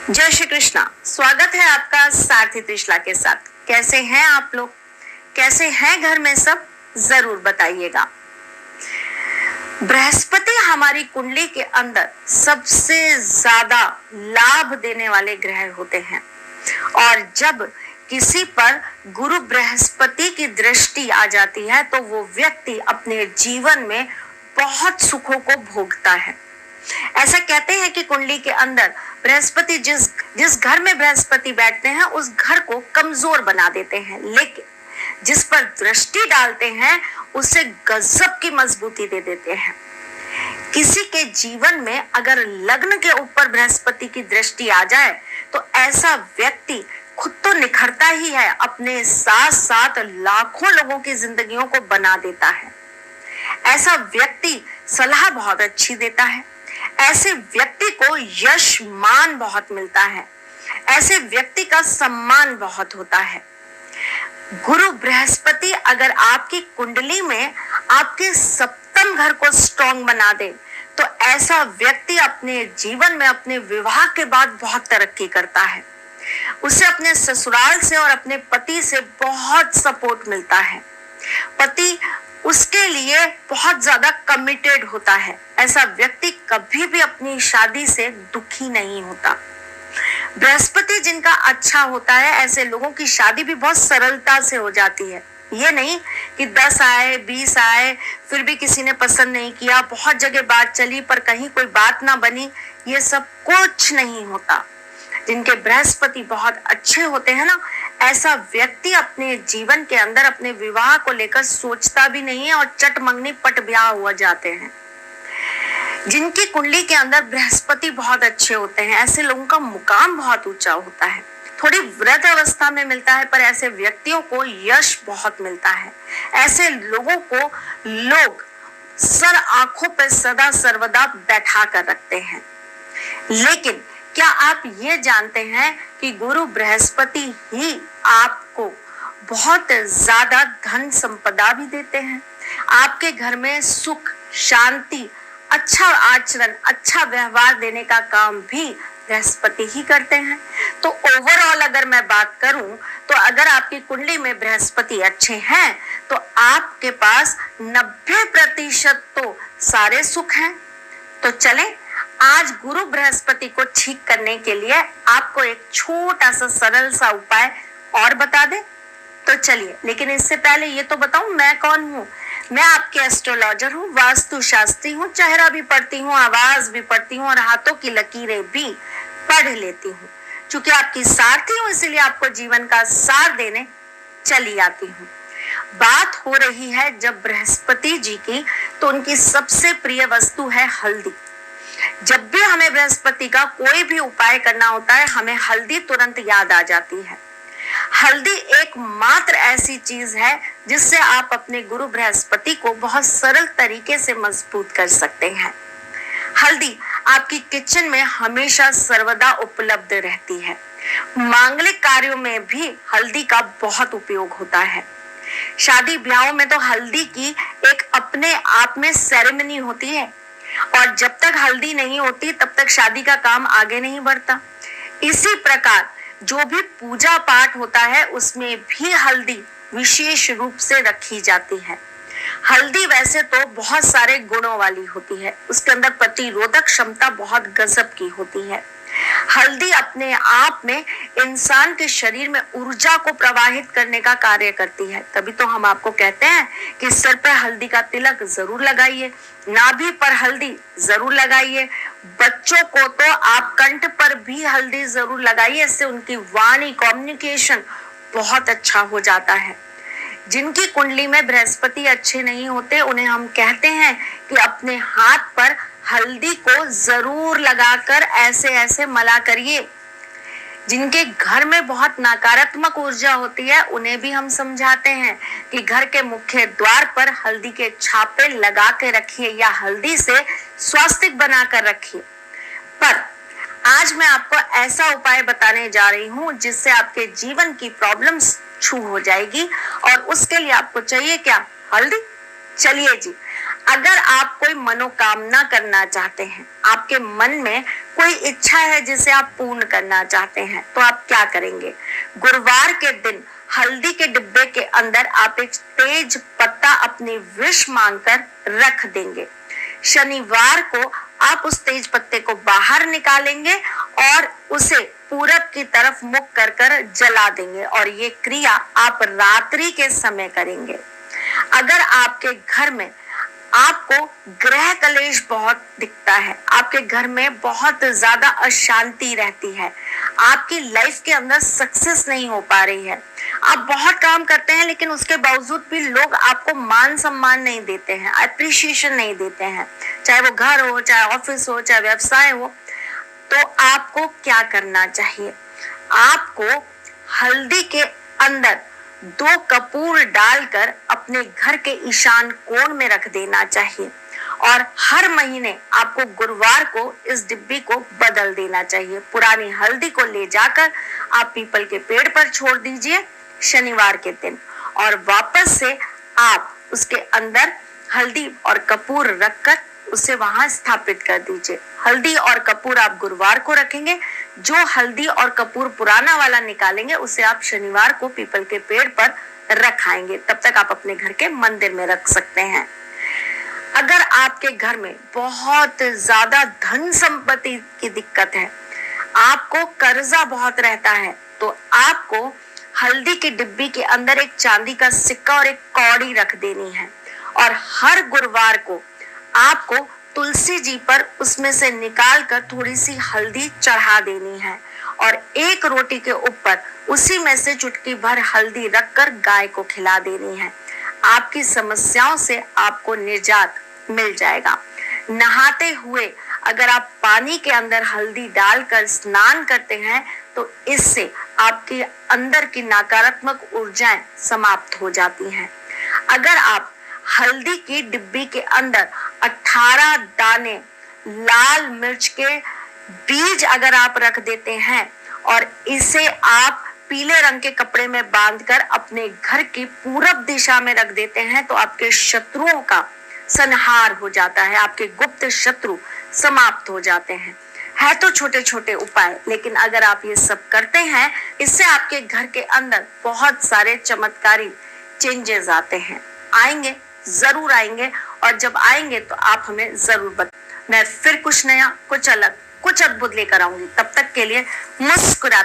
जय श्री कृष्णा। स्वागत है आपका सारथी त्रिशला के साथ। कैसे हैं आप लोग? कैसे हैं घर में सब? जरूर बताइएगा। बृहस्पति हमारी कुंडली के अंदर सबसे ज्यादा लाभ देने वाले ग्रह होते हैं और जब किसी पर गुरु बृहस्पति की दृष्टि आ जाती है तो वो व्यक्ति अपने जीवन में बहुत सुखों को भोगता है। ऐसा कहते हैं कि कुंडली के अंदर बृहस्पति जिस घर में बृहस्पति बैठते हैं उस घर को कमजोर बना देते हैं, लेकिन जिस पर दृष्टि डालते हैं उसे गजब की मजबूती दे देते हैं। किसी के जीवन में अगर लग्न के ऊपर बृहस्पति की दृष्टि आ जाए तो ऐसा व्यक्ति खुद तो निखरता ही है, अपने साथ साथ लाखों लोगों की जिंदगियों को बना देता है। ऐसा व्यक्ति सलाह बहुत अच्छी देता है, ऐसे व्यक्ति को यश मान बहुत मिलता है, ऐसे व्यक्ति का सम्मान बहुत होता है। गुरु बृहस्पति अगर आपकी कुंडली में आपके सप्तम घर को स्ट्रॉन्ग बना दे तो ऐसा व्यक्ति अपने जीवन में अपने विवाह के बाद बहुत तरक्की करता है। उसे अपने ससुराल से और अपने पति से बहुत सपोर्ट मिलता है। पति उसके लिए बहुत ज्यादा कमिटेड होता है। ऐसा व्यक्ति कभी भी अपनी शादी से दुखी नहीं होता। बृहस्पति जिनका अच्छा होता है ऐसे लोगों की शादी भी बहुत सरलता से हो जाती है। ये नहीं कि 10 आए 20 आए फिर भी किसी ने पसंद नहीं किया, बहुत जगह बात चली पर कहीं कोई बात ना बनी, ये सब कुछ नहीं होता। जिनके बृहस्पति बहुत अच्छे होते हैं ना, ऐसा व्यक्ति अपने जीवन के अंदर अपने विवाह को लेकर सोचता भी नहीं है और चट मंगनी पट ब्याह हुआ जाते हैं। जिनकी कुंडली के अंदर बृहस्पति बहुत अच्छे होते हैं ऐसे लोगों का मुकाम बहुत ऊंचा होता है। थोड़ी वृद्ध अवस्था में मिलता है पर ऐसे व्यक्तियों को यश बहुत मिलता है। ऐसे लोगों को लोग सर आंखों पर सदा सर्वदा बैठा कर रखते हैं। लेकिन क्या आप ये जानते हैं कि गुरु बृहस्पति ही आपको बहुत ज्यादा धन संपदा भी देते हैं? आपके घर में सुख शांति अच्छा आचरण अच्छा व्यवहार देने का काम भी बृहस्पति ही करते हैं। तो ओवरऑल अगर मैं बात करूं तो अगर आपकी कुंडली में बृहस्पति अच्छे हैं तो आपके पास 90% तो सारे सुख हैं। तो चलें आज गुरु बृहस्पति को ठीक करने के लिए आपको एक छोटा सा सरल सा उपाय और बता दें। तो चलिए, लेकिन इससे पहले ये तो बताऊं मैं कौन हूँ। मैं आपके एस्ट्रोलॉजर हूँ, वास्तु शास्त्री हूँ, चेहरा भी पढ़ती हूँ, आवाज भी पढ़ती हूँ और हाथों की लकीरें भी पढ़ लेती हूँ। चूंकि आपकी सारथी हूँ इसलिए आपको जीवन का सार देने चली आती हूँ। बात हो रही है जब बृहस्पति जी की, तो उनकी सबसे प्रिय वस्तु है हल्दी। जब भी हमें बृहस्पति का कोई भी उपाय करना होता है हमें हल्दी तुरंत याद आ जाती है। हल्दी एकमात्र ऐसी चीज है जिससे आप अपने गुरु बृहस्पति को बहुत सरल तरीके से मजबूत कर सकते हैं। हल्दी आपकी किचन में हमेशा सर्वदा उपलब्ध रहती है। मांगलिक कार्यों में भी हल्दी का बहुत उपयोग होता है। शादी ब्याहों में तो हल्दी की एक अपने आप में सेरेमनी होती है और जब तक हल्दी नहीं होती तब तक शादी का काम आगे नहीं बढ़ता। इसी प्रकार जो भी पूजा पाठ होता है उसमें भी हल्दी विशेष रूप से रखी जाती है। हल्दी वैसे तो बहुत सारे गुणों वाली होती है, उसके अंदर प्रतिरोधक क्षमता बहुत गजब की होती है। हल्दी अपने आप में इंसान के शरीर में ऊर्जा को प्रवाहित करने का कार्य करती है। तभी तो हम आपको कहते हैं कि सर पर हल्दी का तिलक जरूर लगाइए, नाभि पर हल्दी जरूर लगाइए, बच्चों को तो आप कंठ पर भी हल्दी जरूर लगाइए, इससे उनकी वाणी कम्युनिकेशन बहुत अच्छा हो जाता है। जिनकी कुंडली में बृहस्पति अच्छे नहीं होते उन्हें हम कहते हैं कि अपने हाथ पर हल्दी को जरूर लगाकर ऐसे ऐसे मला करिए। जिनके घर में बहुत नकारात्मक ऊर्जा होती है उन्हें भी हम समझाते हैं कि घर के मुख्य द्वार पर हल्दी के छापे लगा के रखिए या हल्दी से स्वास्तिक बनाकर रखिए। पर आज मैं आपको ऐसा उपाय बताने जा रही हूँ जिससे आपके जीवन की प्रॉब्लम्स छू हो जाएगी और उसके लिए आपको चाहिए क्या? हल्दी। चलिए जी, अगर आप कोई मनोकामना करना चाहते हैं, आपके मन में कोई इच्छा है जिसे आप पूर्ण करना चाहते हैं, तो आप क्या करेंगे? गुरुवार के दिन हल्दी के डिब्बे के अंदर आप एक तेज पत्ता अपनी विश मांगकर रख देंगे। शनिवार को आप उस तेज पत्ते को बाहर निकालेंगे और उसे पूरब की तरफ मुख कर कर जला देंगे, और ये क्रिया आप रात्रि के समय करेंगे। अगर आपके घर में आपको ग्रह कलेश बहुत दिखता है, आपके घर में बहुत ज्यादा अशांति रहती है, आपकी लाइफ के अंदर सक्सेस नहीं हो पा रही है, आप बहुत काम करते हैं लेकिन उसके बावजूद भी लोग आपको मान सम्मान नहीं देते हैं, अप्रिशिएशन नहीं देते हैं, चाहे वो घर हो, चाहे ऑफिस हो, चाहे व्यवसाय हो, तो आपको क्या करना चाहिए? आपको हल्दी के अंदर 2 कपूर डालकर अपने घर के ईशान कोण में रख देना चाहिए, और हर महीने आपको गुरुवार को इस डिब्बी को बदल देना चाहिए। पुरानी हल्दी को ले जाकर आप पीपल के पेड़ पर छोड़ दीजिए शनिवार के दिन, और वापस से आप उसके अंदर हल्दी और कपूर रखकर उसे वहां स्थापित कर दीजिए। हल्दी और कपूर आप गुरुवार को रखेंगे, जो हल्दी और कपूर पुराना वाला निकालेंगे उसे आप शनिवार को पीपल के पेड़ पर रखाएंगे। तब तक आप अपने घर के मंदिर में रख सकते हैं। अगर आपके घर में बहुत ज्यादा धन संपत्ति की दिक्कत है, आपको कर्जा बहुत रहता है, तो आपको हल्दी की डिब्बी के अंदर एक चांदी का सिक्का और एक कौड़ी रख देनी है, और हर गुरुवार को आपको तुलसी जी पर उसमें से निकाल कर थोड़ी सी हल्दी चढ़ा देनी है, और एक रोटी के ऊपर उसी में से चुटकी भर हल्दी रखकर गाय को खिला देनी है। आपकी समस्याओं से आपको निजात मिल जाएगा। नहाते हुए अगर आप पानी के अंदर हल्दी डालकर स्नान करते हैं, तो इससे आपके अंदर की नकारात्मक ऊर्जाएं समाप्त हो जाती हैं। अगर आप हल्दी की डिब्बी के अंदर 18 दाने लाल मिर्च के बीज अगर आप रख देते हैं, और इसे आप पीले रंग के कपड़े में बांधकर अपने घर की पूरब दिशा में रख देते हैं, तो आपके शत्रुओं का संहार हो जाता है, आपके गुप्त शत्रु समाप्त हो जाते हैं। है तो छोटे छोटे उपाय, लेकिन अगर आप ये सब करते हैं, इससे आपके घर के अंदर बहुत सारे चमत्कारी चेंजेस आते हैं। आएंगे, जरूर आएंगे, और जब आएंगे तो आप हमें जरूर बताएं। मैं फिर कुछ नया, कुछ अलग, कुछ अद्भुत लेकर आऊंगी। तब तक के लिए मुस्कुराते